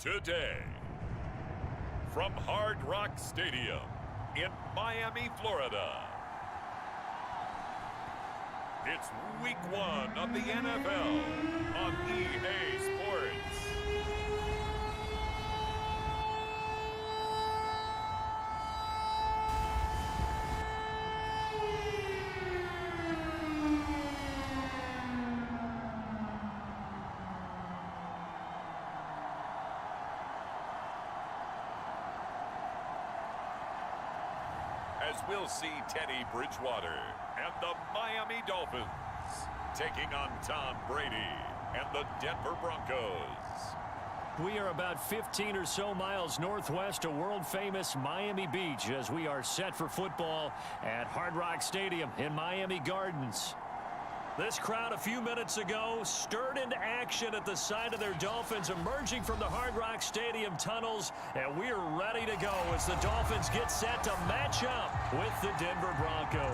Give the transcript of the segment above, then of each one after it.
Today, from Hard Rock Stadium in Miami, Florida, it's Week 1 of the NFL on EA Sports. As we'll see Teddy Bridgewater and the Miami Dolphins taking on Tom Brady and the Denver Broncos. We are about 15 or so miles northwest of world-famous Miami Beach as we are set for football at Hard Rock Stadium in Miami Gardens. This crowd a few minutes ago stirred into action at the side of their Dolphins emerging from the Hard Rock Stadium tunnels, and we're ready to go as the Dolphins get set to match up with the Denver Broncos.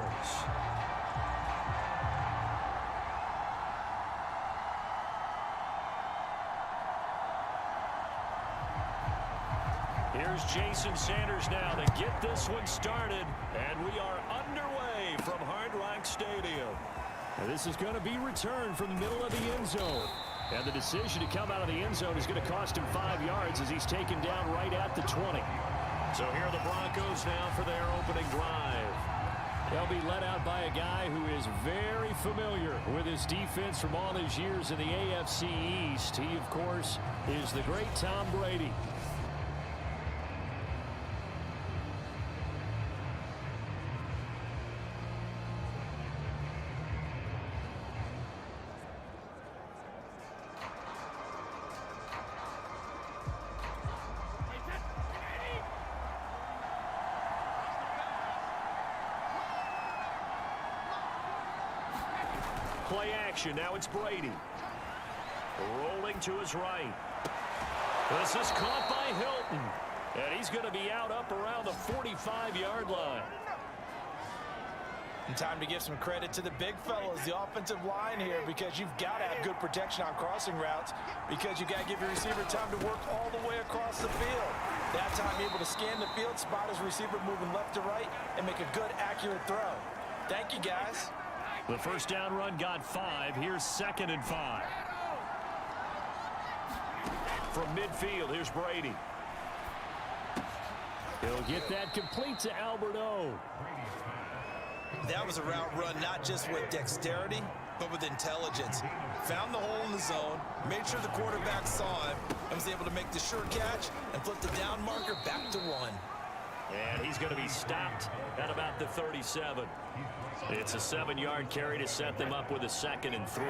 Here's Jason Sanders now to get this one started, and we are underway from Hard Rock Stadium. And this is going to be returned from the middle of the end zone. And the decision to come out of the end zone is going to cost him 5 yards as he's taken down right at the 20. So here are the Broncos now for their opening drive. They'll be led out by a guy who is very familiar with his defense from all his years in the AFC East. He, of course, is the great Tom Brady. Play action. Now it's Brady. Rolling to his right. This is caught by Hilton. And he's going to be out up around the 45-yard line. And time to give some credit to the big fellas, the offensive line here, because you've got to have good protection on crossing routes, because you've got to give your receiver time to work all the way across the field. That time able to scan the field, spot his receiver moving left to right, and make a good, accurate throw. Thank you, guys. The first down run got 5. Here's 2nd and 5. From midfield, here's Brady. He'll get that complete to Albert O. That was a route run not just with dexterity, but with intelligence. Found the hole in the zone, made sure the quarterback saw him, and was able to make the sure catch and flip the down marker back to 1. And he's going to be stopped at about the 37. It's a 7-yard carry to set them up with a 2nd and 3.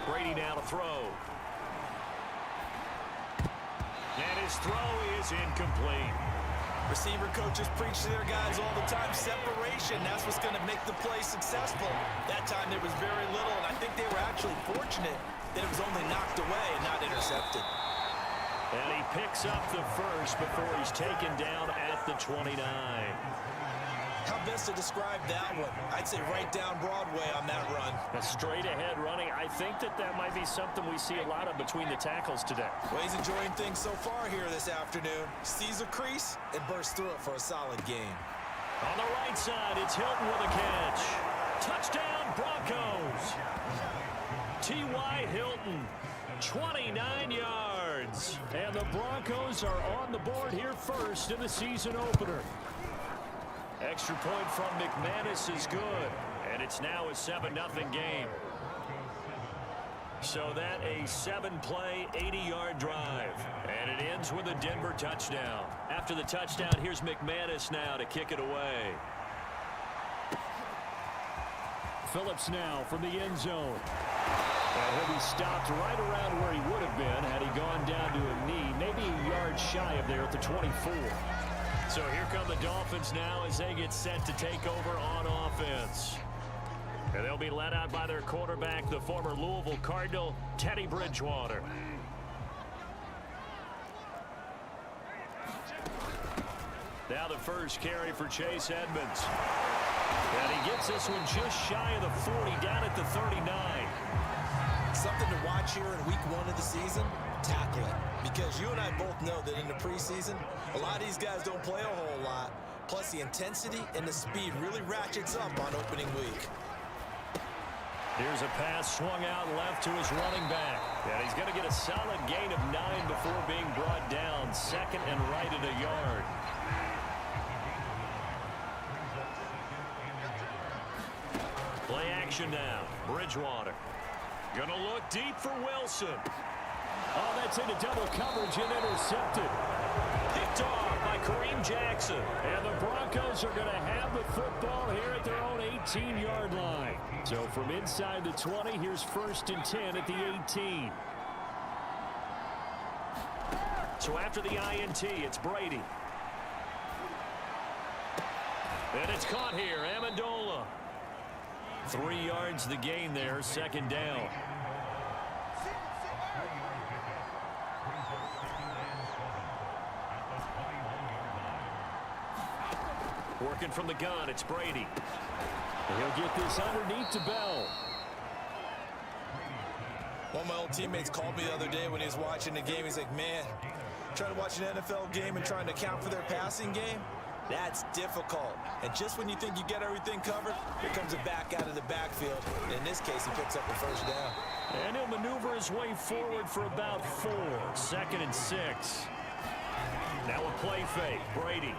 Brady now to throw. And his throw is incomplete. Receiver coaches preach to their guys all the time. Separation, that's what's going to make the play successful. That time there was very little, and I think they were actually fortunate that it was only knocked away and not intercepted. And he picks up the first before he's taken down at the 29. How best to describe that one? I'd say right down Broadway on that run. A straight-ahead running. I think that might be something we see a lot of between the tackles today. Well, he's enjoying things so far here this afternoon. Sees a crease and bursts through it for a solid gain. On the right side, it's Hilton with a catch. Touchdown, Broncos. T.Y. Hilton, 29 yards. And the Broncos are on the board here first in the season opener. Extra point from McManus is good. And it's now a 7-0 game. So that a 7-play, 80-yard drive. And it ends with a Denver touchdown. After the touchdown, here's McManus now to kick it away. Phillips now from the end zone. And he'll be stopped right around where he would have been had he gone down to a knee, maybe a yard shy of there at the 24. So here come the Dolphins now as they get set to take over on offense. And they'll be led out by their quarterback, the former Louisville Cardinal, Teddy Bridgewater. Now the first carry for Chase Edmonds. And he gets this one just shy of the 40, down at the 39. Something to watch here in week 1 of the season, tackling. Because you and I both know that in the preseason, a lot of these guys don't play a whole lot. Plus, the intensity and the speed really ratchets up on opening week. Here's a pass swung out left to his running back. And he's going to get a solid gain of 9 before being brought down. Second and right at a yard. Play action now. Bridgewater. Going to look deep for Wilson. Oh, that's into double coverage and intercepted. Picked off by Kareem Jackson. And the Broncos are going to have the football here at their own 18-yard line. So from inside the 20, here's 1st and 10 at the 18. So after the INT, it's Brady. And it's caught here, Amendola. 3 yards the gain there, 2nd down. Working from the gun, it's Brady. He'll get this underneath to Bell. One of my old teammates called me the other day when he was watching the game. He's like, man, trying to watch an NFL game and trying to account for their passing game, that's difficult. And just when you think you get everything covered, here comes a back out of the backfield. In this case, he picks up the 1st down. And he'll maneuver his way forward for about 4. 2nd and 6. Now a play fake. Brady.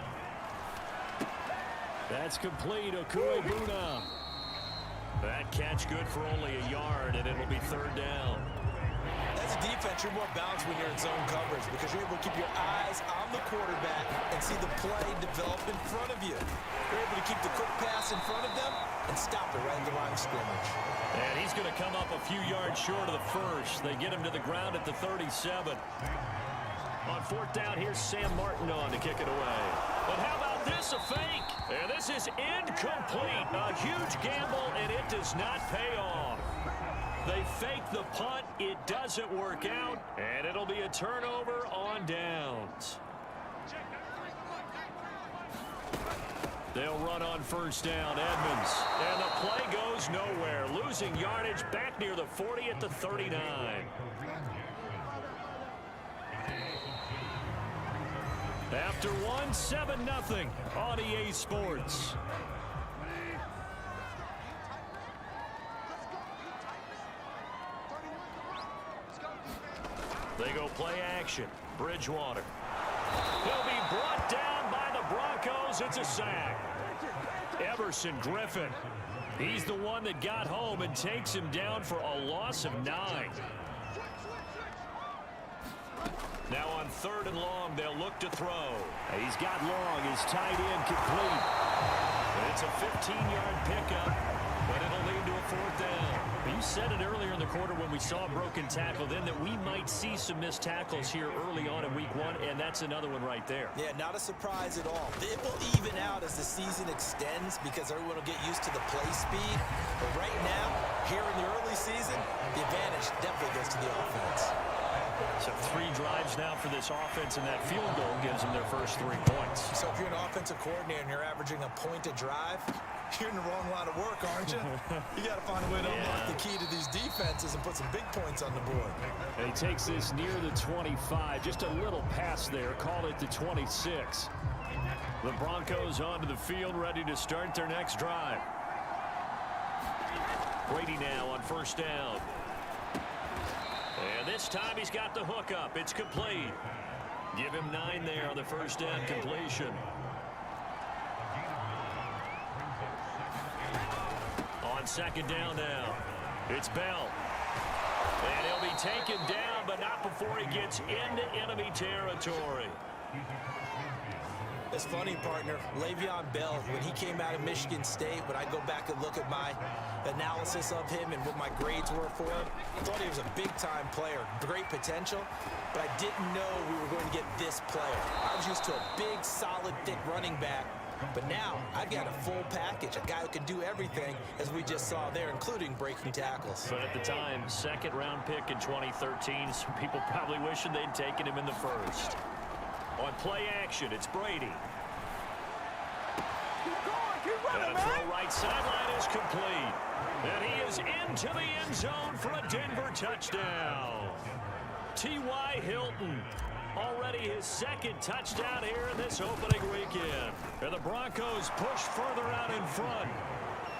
That's complete. Okuebuna. That catch good for only a yard, and it'll be 3rd down. As a defense, you're more balanced when you're in zone coverage because you're able to keep your eyes on the quarterback and see the play develop in front of you. You're able to keep the quick pass in front of them and stop it right at the line of scrimmage. And he's going to come up a few yards short of the 1st. They get him to the ground at the 37. On 4th down, here's Sam Martin on to kick it away. But how about this, a fake? And this is incomplete. A huge gamble, and it does not pay off. They fake the punt. It doesn't work out, and it'll be a turnover on downs. They'll run on 1st down, Edmonds. And the play goes nowhere. Losing yardage back near the 40 at the 39. After 1, 7-0 on EA Sports. They go play action. Bridgewater. He'll be brought down by the Broncos. It's a sack. Everson Griffin. He's the one that got home and takes him down for a loss of 9. Now on 3rd and long, they'll look to throw. He's got long. His tight end complete. And it's a 15-yard pickup, but it'll lead to a 4th down. You said it earlier in the quarter when we saw a broken tackle then that we might see some missed tackles here early on in week 1, and that's another one right there. Yeah, not a surprise at all. It will even out as the season extends because everyone will get used to the play speed. But right now, here in the early season, the advantage definitely goes to the offense. So 3 drives now for this offense, and that field goal gives them their first 3 points. So if you're an offensive coordinator and you're averaging a point a drive, you're in the wrong line of work, aren't you? You got to find a way to unlock the key to these defenses and put some big points on the board. And he takes this near the 25, just a little pass there, call it the 26. The Broncos onto the field, ready to start their next drive. Brady now on 1st down. And this time he's got the hook up. It's complete. Give him 9 there on the 1st down completion. On 2nd down now, it's Bell. And he'll be taken down, but not before he gets into enemy territory. It's funny, partner. Le'Veon Bell, when he came out of Michigan State, when I go back and look at my analysis of him and what my grades were for him, I thought he was a big-time player, great potential, but I didn't know we were going to get this player. I was used to a big, solid, thick running back, but now I've got a full package, a guy who can do everything, as we just saw there, including breaking tackles. But at the time, 2nd-round pick in 2013, some people probably wishing they'd taken him in the 1st. On play action, it's Brady. And a throw right sideline is complete. And he is into the end zone for a Denver touchdown. T.Y. Hilton, already his second touchdown here in this opening weekend. And the Broncos push further out in front.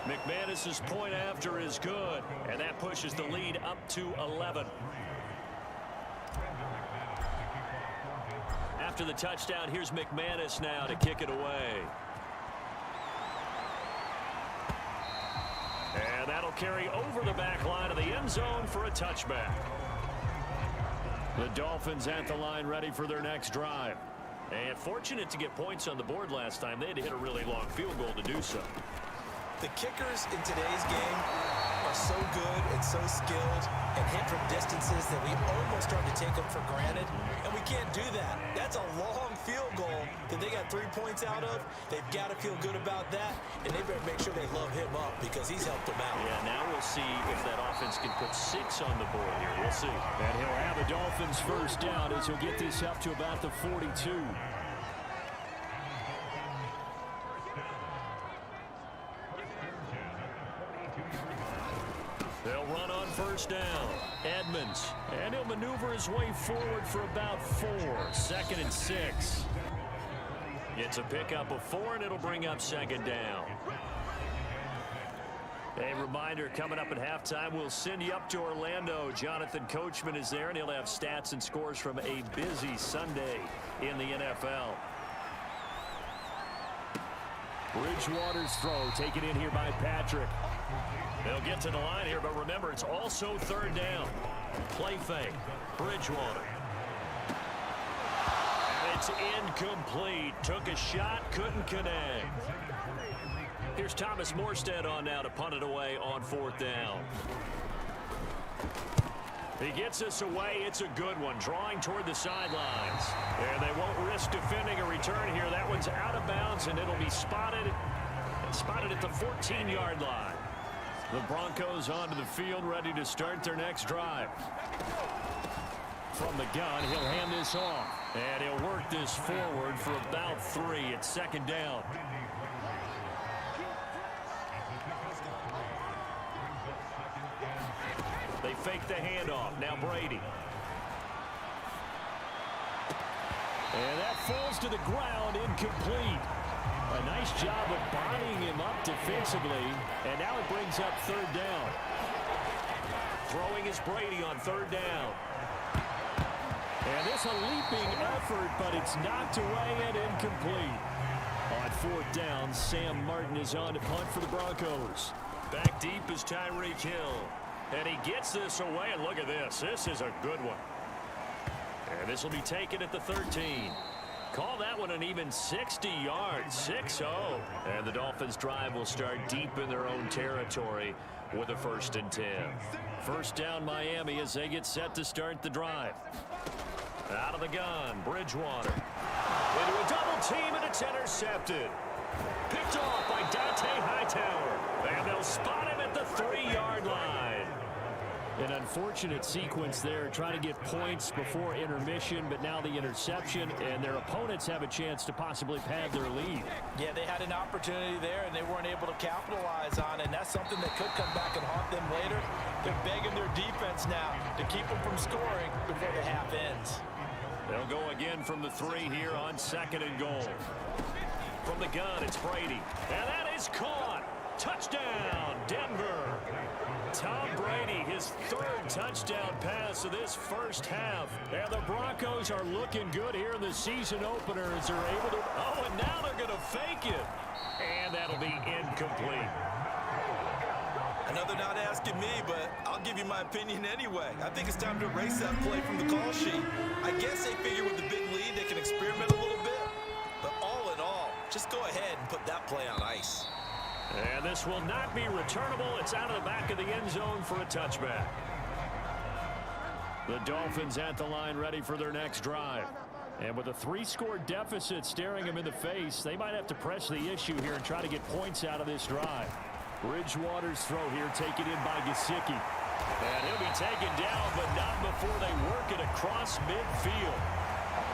McManus's point after is good, and that pushes the lead up to 11. After the touchdown, here's McManus now to kick it away. And that'll carry over the back line of the end zone for a touchback. The Dolphins at the line ready for their next drive. And fortunate to get points on the board last time. They had to hit a really long field goal to do so. The kickers in today's game are so good and so skilled and hit from distances that we almost start to take them for granted, and we can't do that. That's a long field goal that they got 3 points out of. They've got to feel good about that, and they better make sure they love him up because he's helped them out. Yeah, now we'll see if that offense can put 6 on the board here. We'll see. And he'll have the Dolphins first down as he'll get this up to about the 42. They'll run on first down. Edmonds. And he'll maneuver his way forward for about 4. 2nd and 6. It's a pickup of 4, and it'll bring up 2nd down. A reminder, coming up at halftime, we'll send you up to Orlando. Jonathan Coachman is there, and he'll have stats and scores from a busy Sunday in the NFL. Bridgewater's throw taken in here by Patrick. They'll get to the line here, but remember, it's also 3rd down. Play fake. Bridgewater. And it's incomplete. Took a shot, couldn't connect. Here's Thomas Morstead on now to punt it away on 4th down. He gets this away. It's a good one. Drawing toward the sidelines. And they won't risk defending a return here. That one's out of bounds, and it'll be spotted at the 14-yard line. The Broncos onto the field, ready to start their next drive. From the gun, he'll hand this off. And he'll work this forward for about 3. It's 2nd down. They fake the handoff. Now Brady. And that falls to the ground, incomplete. A nice job of bodying him up defensively. And now it brings up 3rd down. Throwing is Brady on 3rd down. And this a leaping effort, but it's knocked away and incomplete. On 4th down, Sam Martin is on to punt for the Broncos. Back deep is Tyreek Hill. And he gets this away, and look at this. This is a good one. And this will be taken at the 13. Call that one an even 60 yards, 6-0. And the Dolphins drive will start deep in their own territory with a 1st and 10. First down Miami as they get set to start the drive. Out of the gun, Bridgewater. Into a double team, and it's intercepted. Picked off by Dante Hightower. And they'll spot him at the 3-yard line. An unfortunate sequence there, trying to get points before intermission, but now the interception, and their opponents have a chance to possibly pad their lead. Yeah, they had an opportunity there, and they weren't able to capitalize on it, and that's something that could come back and haunt them later. They're begging their defense now to keep them from scoring before the half ends. They'll go again from the 3 here on 2nd and goal. From the gun, it's Brady, and that is caught. Touchdown, Denver. Tom Brady, his 3rd touchdown pass of this first half. And the Broncos are looking good here in the season opener as they're able to... Oh, and now they're going to fake it. And that'll be incomplete. Another not asking me, but I'll give you my opinion anyway. I think it's time to erase that play from the call sheet. I guess they figure with the big lead they can experiment a little bit. But all in all, just go ahead and put that play on ice. And this will not be returnable. It's out of the back of the end zone for a touchback. The Dolphins at the line ready for their next drive. And with a 3-score deficit staring them in the face, they might have to press the issue here and try to get points out of this drive. Bridgewater's throw here taken in by Gesicki. And he'll be taken down, but not before they work it across midfield.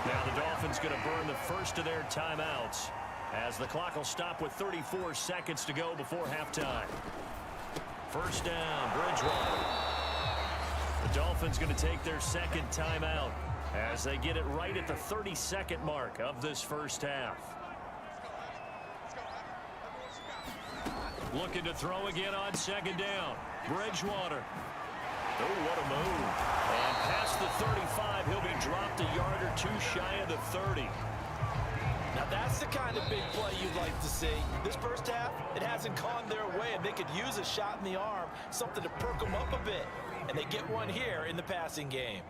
Now the Dolphins going to burn the first of their timeouts as the clock will stop with 34 seconds to go before halftime. First down, Bridgewater. The Dolphins going to take their second timeout as they get it right at the 32nd mark of this first half. Looking to throw again on second down. Bridgewater. Oh, what a move. And past the 35, he'll be dropped a yard or two shy of the 30. Now that's the kind of big play you'd like to see. This first half, it hasn't gone their way, and they could use a shot in the arm, something to perk them up a bit. And they get one here in the passing game.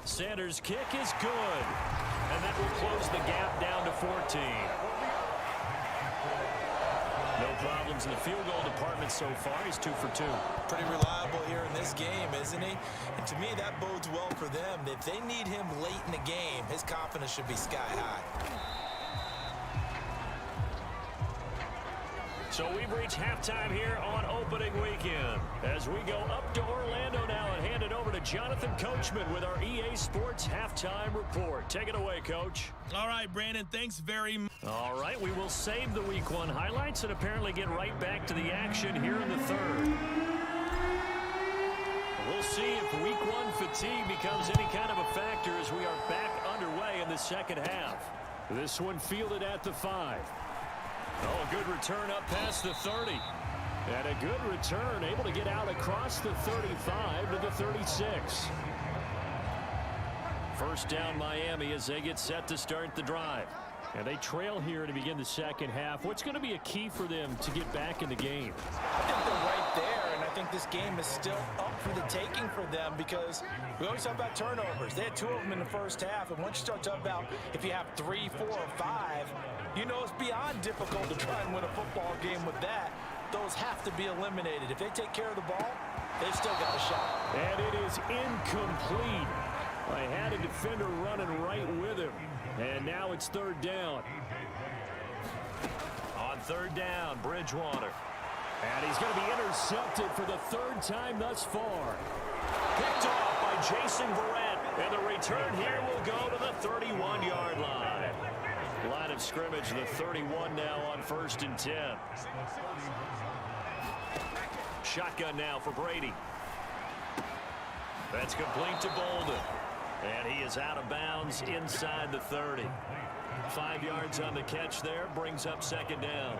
Sanders' kick is good, and that will close the gap down to 14. No problems in the field goal department so far. He's 2 for 2. Pretty reliable here in this game, isn't he? And to me, that bodes well for them. If they need him late in the game, his confidence should be sky high. So we've reached halftime here on opening weekend as we go up to Orlando now and hand it over to Jonathan Coachman with our EA Sports Halftime Report. Take it away, Coach. All right, Brandon, thanks very much. All right, we will save the Week 1 highlights and apparently get right back to the action here in the third. We'll see if Week 1 fatigue becomes any kind of a factor as we are back underway in the second half. This one fielded at the 5. Oh, a good return up past the 30. And a good return, able to get out across the 35 to the 36. First down Miami as they get set to start the drive. And they trail here to begin the second half. What's going to be a key for them to get back in the game? I think they're right there, and I think this game is still up for the taking for them because we always talk about turnovers. They had 2 of them in the first half, and once you start talking about if you have 3, 4, or 5, you know it's beyond difficult to try and win a football game with that. Those have to be eliminated. If they take care of the ball, they've still got a shot. And it is incomplete. I had a defender running right with him. And now it's third down. On third down, Bridgewater. And he's going to be intercepted for the 3rd time thus far. Picked off by Jason Verrett. And the return here will go to the 31-yard line. Line of scrimmage, the 31 now on 1st and 10. Shotgun now for Brady. That's complete to Bolden. And he is out of bounds inside the 30. 5 yards on the catch there, brings up second down.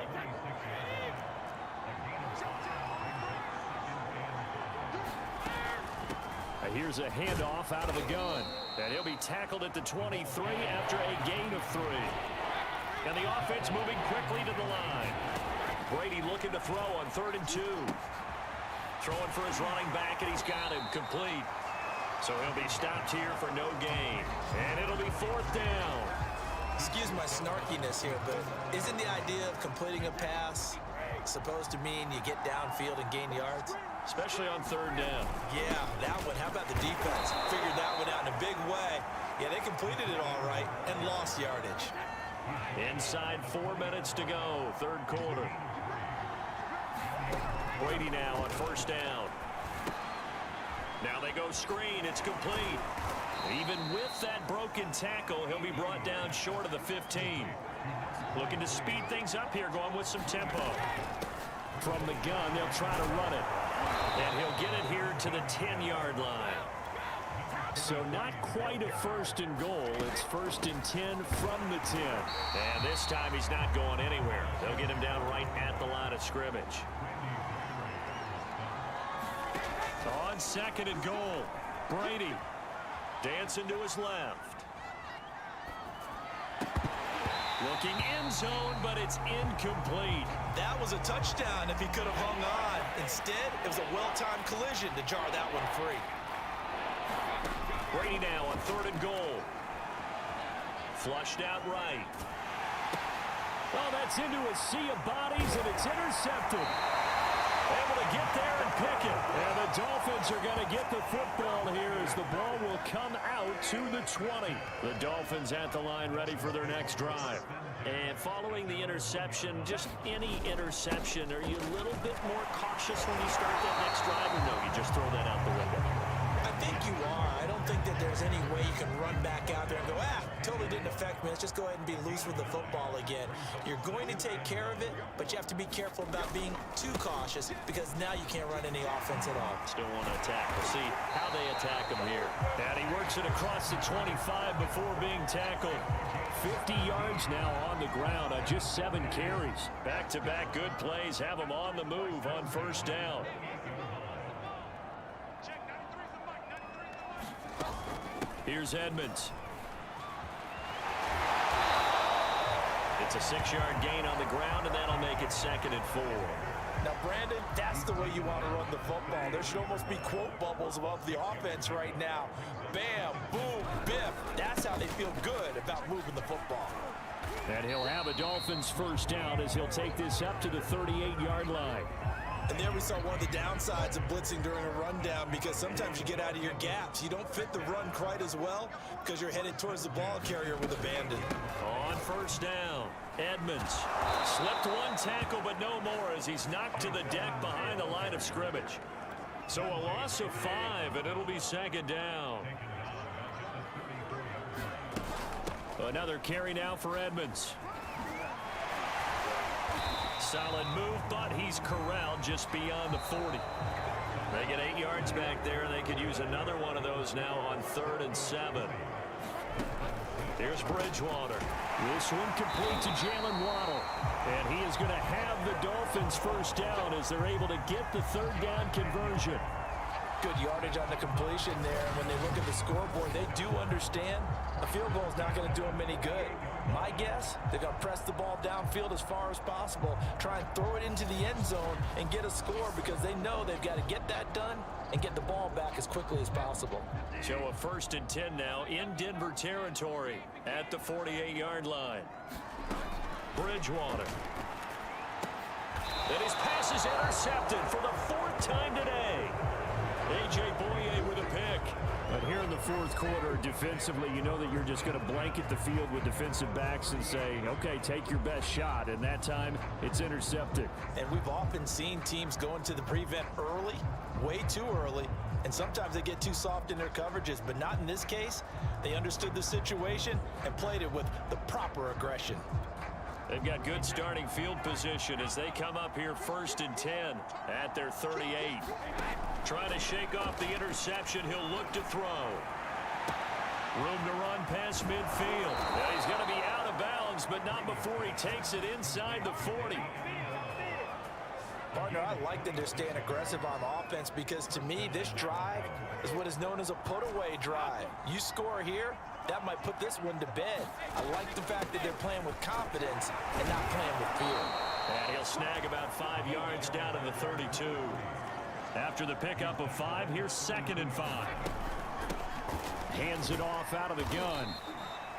Here's a handoff out of the gun. And he'll be tackled at the 23 after a gain of 3. And the offense moving quickly to the line. Brady looking to throw on 3rd and 2. Throwing for his running back, and he's got him complete. So he'll be stopped here for no gain. And it'll be 4th down. Excuse my snarkiness here, but isn't the idea of completing a pass supposed to mean you get downfield and gain yards? Especially on 3rd down. Yeah, that one. How about the defense? Figured that one out in a big way. Yeah, they completed it all right and lost yardage. Inside 4 minutes to go, 3rd quarter. Brady now on 1st down. Now they go screen. It's complete. Even with that broken tackle, he'll be brought down short of the 15. Looking to speed things up here, going with some tempo. From the gun, they'll try to run it. And he'll get it here to the 10-yard line. So not quite a 1st and goal. It's 1st and 10 from the 10. And this time he's not going anywhere. They'll get him down right at the line of scrimmage. On 2nd and goal, Brady dancing to his left. Looking end zone, but it's incomplete. That was a touchdown if he could have hung on. Instead, it was a well-timed collision to jar that one free. Brady now on 3rd and goal. Flushed out right. Well, that's into a sea of bodies, and it's intercepted. Able to get there and pick it. And the Dolphins are going to get the football here as the ball will come out to the 20. The Dolphins at the line ready for their next drive. And following the interception, just any interception, are you a little bit more cautious when you start that next drive, or no, you just throw that out the window? I think you are. I don't think that there's any way you can run back out there and go, totally didn't affect me. Let's just go ahead and be loose with the football again. You're going to take care of it, but you have to be careful about being too cautious because now you can't run any offense at all. Still want to attack. We'll see how they attack him here. And he works it across the 25 before being tackled. 50 yards now on the ground on just 7 carries. Back-to-back good plays have him on the move on first down. Here's Edmonds. It's a 6-yard gain on the ground, and that'll make it 2nd and 4. Now, Brandon, that's the way you want to run the football. There should almost be quote bubbles above the offense right now. Bam, boom, biff. That's how they feel good about moving the football. And he'll have a Dolphins first down as he'll take this up to the 38-yard line. And there we saw one of the downsides of blitzing during a rundown because sometimes you get out of your gaps. You don't fit the run quite as well because you're headed towards the ball carrier with abandon. On first down, Edmonds slipped one tackle, but no more as he's knocked to the deck behind the line of scrimmage. So a loss of 5, and it'll be 2nd down. Another carry now for Edmonds. Solid move, but he's corralled just beyond the 40. They get 8 yards back there, and they could use another one of those now on 3rd and 7. Here's Bridgewater. This one complete to Jalen Waddle. And he is going to have the Dolphins first down as they're able to get the 3rd down conversion. Good yardage on the completion there. When they look at the scoreboard, they do understand a field goal is not going to do them any good. My guess, they're going to press the ball downfield as far as possible, try and throw it into the end zone and get a score because they know they've got to get that done and get the ball back as quickly as possible. So a 1st and 10 now in Denver territory at the 48-yard line. Bridgewater. And his pass is intercepted for the 4th time today. A.J. Boye with a pick. But here in the 4th quarter, defensively, you know that you're just going to blanket the field with defensive backs and say, okay, take your best shot. And that time, it's intercepted. And we've often seen teams go into the prevent early, way too early, and sometimes they get too soft in their coverages. But not in this case. They understood the situation and played it with the proper aggression. They've got good starting field position as they come up here 1st and 10 at their 38. Trying to shake off the interception. He'll look to throw. Room to run past midfield. Now he's going to be out of bounds, but not before he takes it inside the 40. Partner, I like that they're staying aggressive on offense because to me, this drive is what is known as a put-away drive. You score here, that might put this one to bed. I like the fact that they're playing with confidence and not playing with fear. And he'll snag about 5 yards down to the 32. After the pickup of 5, here's 2nd and 5. Hands it off out of the gun.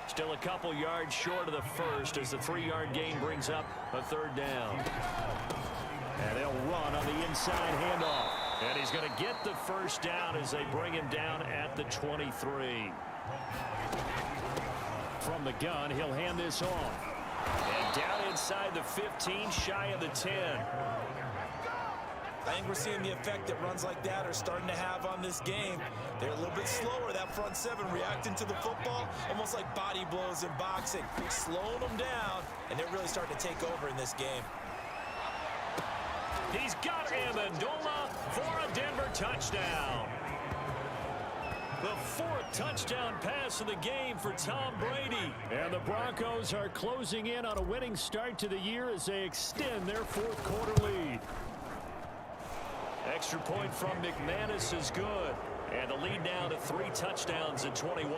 Still a couple yards short of the 1st as the 3-yard gain brings up a 3rd down. And they'll run on the inside handoff. And he's going to get the first down as they bring him down at the 23. From the gun, he'll hand this off. And down inside the 15, shy of the 10. I think we're seeing the effect that runs like that are starting to have on this game. They're a little bit slower, that front 7, reacting to the football, almost like body blows in boxing. Slowing them down, and they're really starting to take over in this game. He's got Amendola for a Denver touchdown. The 4th touchdown pass of the game for Tom Brady. And the Broncos are closing in on a winning start to the year as they extend their 4th quarter lead. Extra point from McManus is good. And the lead now to 3 touchdowns at 21.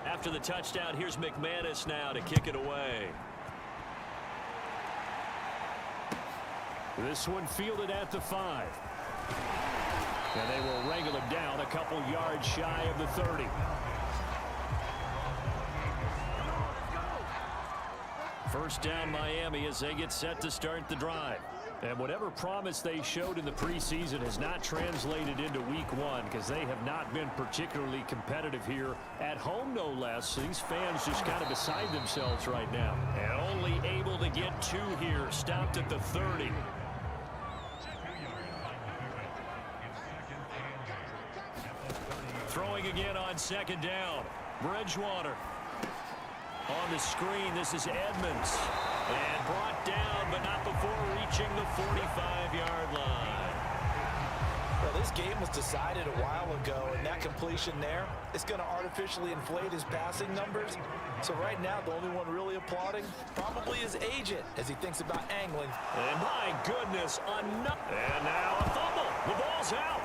After the touchdown, here's McManus now to kick it away. This one fielded at the 5. And they will wrangle him down a couple yards shy of the 30. First down Miami as they get set to start the drive. And whatever promise they showed in the preseason has not translated into week one because they have not been particularly competitive here at home, no less. These fans just kind of beside themselves right now. And only able to get 2 here, stopped at the 30. Throwing again on second down. Bridgewater. On the screen, this is Edmonds. And brought down, but not before reaching the 45-yard line. Well, this game was decided a while ago, and that completion there is going to artificially inflate his passing numbers. So right now, the only one really applauding probably his agent as he thinks about angling. And my goodness, enough. And now a fumble. The ball's out.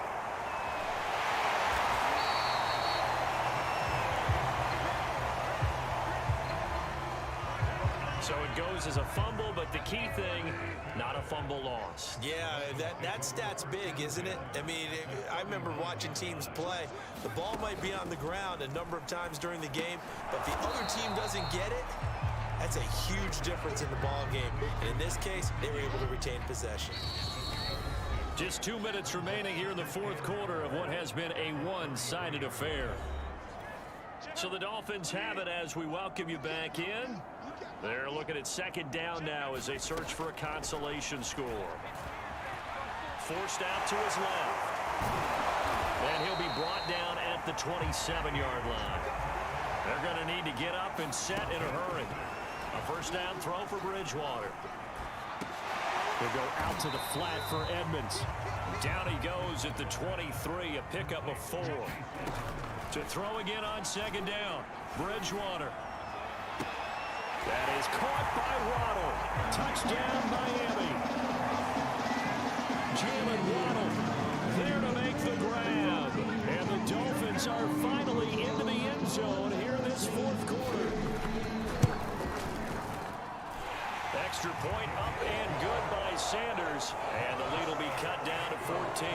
So it goes as a fumble, but the key thing, not a fumble loss. Yeah, that stat's big, isn't it? I mean, I remember watching teams play. The ball might be on the ground a number of times during the game, but the other team doesn't get it. That's a huge difference in the ball game. And in this case, they were able to retain possession. Just 2 minutes remaining here in the fourth quarter of what has been a one-sided affair. So the Dolphins have it as we welcome you back in. They're looking at second down now as they search for a consolation score. Forced out to his left. And he'll be brought down at the 27-yard line. They're going to need to get up and set in a hurry. A first down throw for Bridgewater. He'll go out to the flat for Edmonds. Down he goes at the 23, a pickup of 4. To throw again on second down. Bridgewater. That is caught by Waddle. Touchdown, Miami. Jalen Waddle there to make the grab. And the Dolphins are finally into the end zone here in this fourth quarter. Extra point up and good by Sanders. And the lead will be cut down to 14.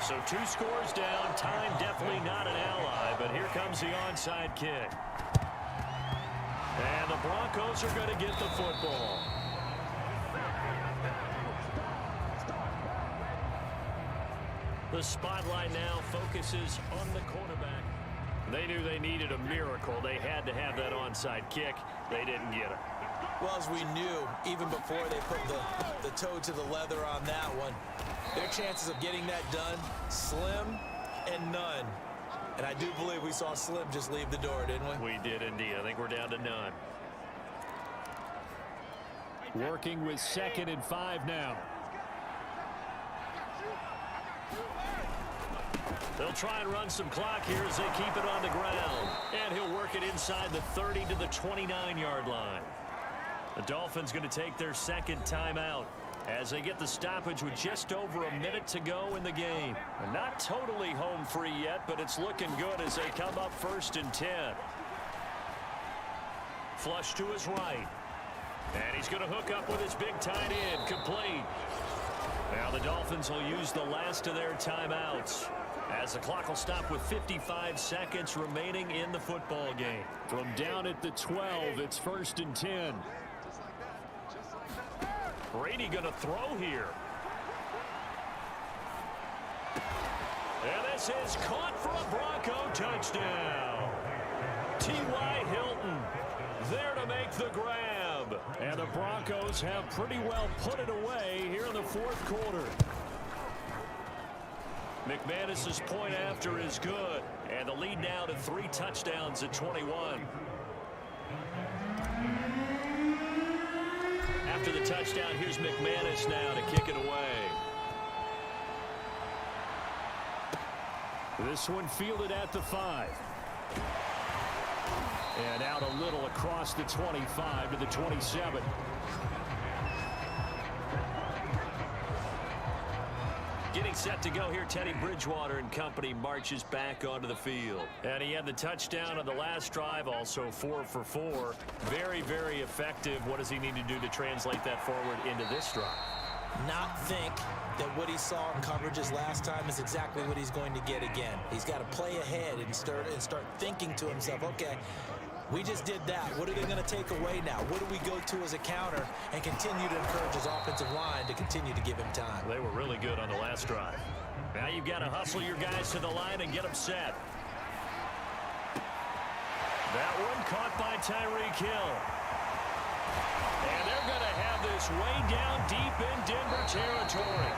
So 2 scores down. Time definitely not an ally, but here comes the onside kick. And the Broncos are going to get the football. The spotlight now focuses on the quarterback. They knew they needed a miracle. They had to have that onside kick. They didn't get it. Well, as we knew, even before they put the toe to the leather on that one, their chances of getting that done, slim and none. And I do believe we saw Slim just leave the door, didn't we? We did indeed. I think we're down to none. Working with 2nd and 5 now. They'll try and run some clock here as they keep it on the ground. And he'll work it inside the 30 to the 29-yard line. The Dolphins going to take their second timeout as they get the stoppage with just over a minute to go in the game. And not totally home free yet, but it's looking good as they come up 1st and 10. Flush to his right. And he's going to hook up with his big tight end. Complete. Now the Dolphins will use the last of their timeouts as the clock will stop with 55 seconds remaining in the football game. From down at the 12, it's 1st and 10. Brady going to throw here. And this is caught for a Bronco touchdown. T.Y. Hilton there to make the grab. And the Broncos have pretty well put it away here in the fourth quarter. McManus's point after is good. And the lead now to 3 touchdowns at 21. After the touchdown, here's McManus now to kick it away. This one fielded at the 5. And out a little across the 25 to the 27. Getting set to go here, Teddy Bridgewater and company marches back onto the field. And he had the touchdown on the last drive, also 4 for 4. Very, very effective. What does he need to do to translate that forward into this drive? Not think that what he saw in coverages last time is exactly what he's going to get again. He's got to play ahead and start thinking to himself, okay, We just did that. What are they going to take away now? What do we go to as a counter and continue to encourage his offensive line to continue to give him time? They were really good on the last drive. Now you've got to hustle your guys to the line and get them set. That one caught by Tyreek Hill. And they're going to have this way down deep in Denver territory.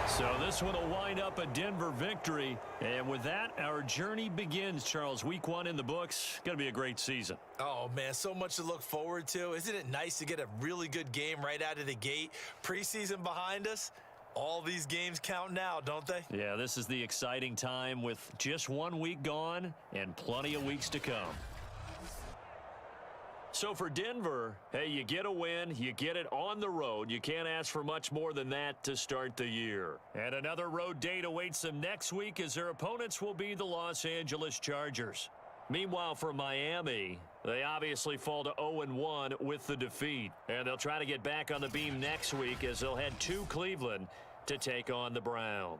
So this one will wind up a Denver victory. And with that, our journey begins, Charles. Week 1 in the books. Going to be a great season. Oh, man, so much to look forward to. Isn't it nice to get a really good game right out of the gate? Preseason behind us. All these games count now, don't they? Yeah, this is the exciting time with just 1 week gone and plenty of weeks to come. So for Denver, hey, you get a win, you get it on the road. You can't ask for much more than that to start the year. And another road date awaits them next week as their opponents will be the Los Angeles Chargers. Meanwhile, for Miami, they obviously fall to 0-1 with the defeat. And they'll try to get back on the beam next week as they'll head to Cleveland to take on the Browns.